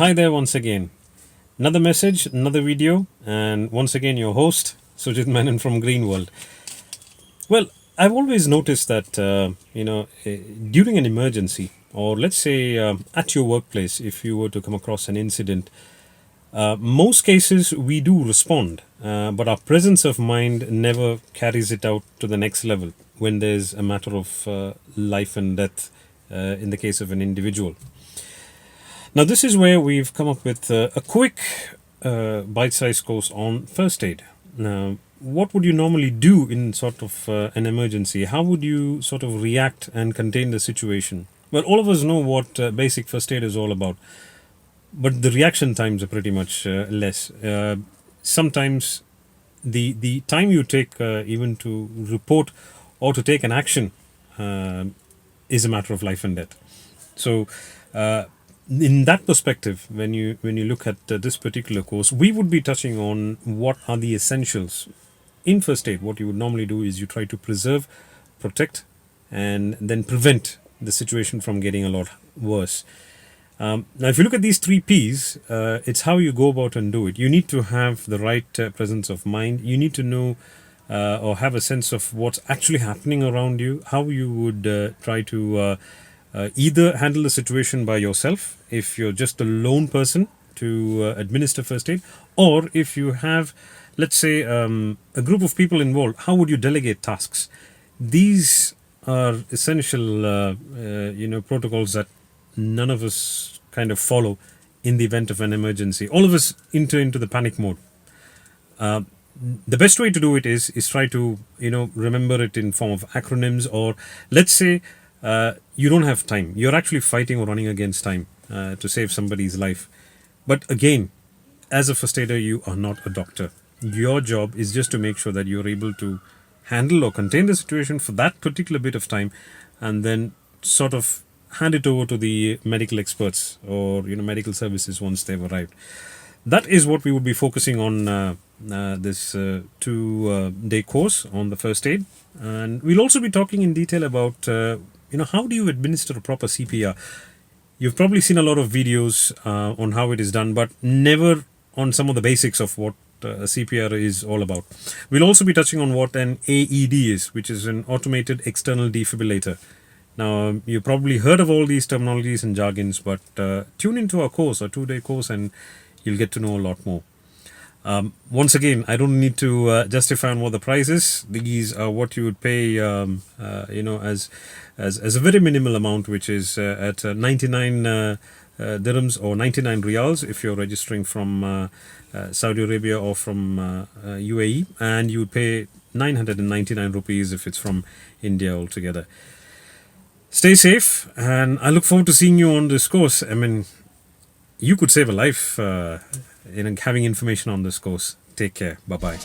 Hi there once again. Another message, another video, and once again your host, Sujit Menon from Greenworld. Well, I've always noticed that, during an emergency, or let's say at your workplace, if you were to come across an incident, most cases we do respond, but our presence of mind never carries it out to the next level when there's a matter of life and death in the case of an individual. Now, this is where we've come up with a quick bite-sized course on first aid. Now, what would you normally do in sort of an emergency? How would you sort of react and contain the situation? Well, all of us know what basic first aid is all about, but the reaction times are pretty much less. Sometimes the time you take even to report or to take an action is a matter of life and death. So, in that perspective, when you look at this particular course, we would be touching on what are the essentials in first aid. What you would normally do is you try to preserve, protect, and then prevent the situation from getting a lot worse. Now, if you look at these 3 P's, it's how you go about and do it. You need to have the right presence of mind. You need to know or have a sense of what's actually happening around you, how you would try to either handle the situation by yourself if you're just a lone person to administer first aid, or if you have, let's say, a group of people involved, how would you delegate tasks? These are essential protocols that none of us kind of follow in the event of an emergency. All of us enter into the panic mode. The best way to do it is try to remember it in form of acronyms, or let's say you don't have time. You're actually fighting or running against time to save somebody's life. But again, as a first aider, you are not a doctor. Your job is just to make sure that you're able to handle or contain the situation for that particular bit of time, and then sort of hand it over to the medical experts or medical services once they've arrived. That is what we would be focusing on this 2-day course on the first aid. And we'll also be talking in detail about how do you administer a proper CPR. You've probably seen a lot of videos on how it is done, but never on some of the basics of what a CPR is all about. We'll also be touching on what an AED is, which is an automated external defibrillator. Now, you've probably heard of all these terminologies and jargons, but tune into our course, our 2-day course, and you'll get to know a lot more. Once again, I don't need to justify on what the price is. These are what you would pay, as a very minimal amount, which is at 99 dirhams or 99 riyals if you're registering from Saudi Arabia or from UAE, and you would pay 999 rupees if it's from India altogether. Stay safe, and I look forward to seeing you on this course. I mean, you could save a life having information on this course. Take care. Bye-bye.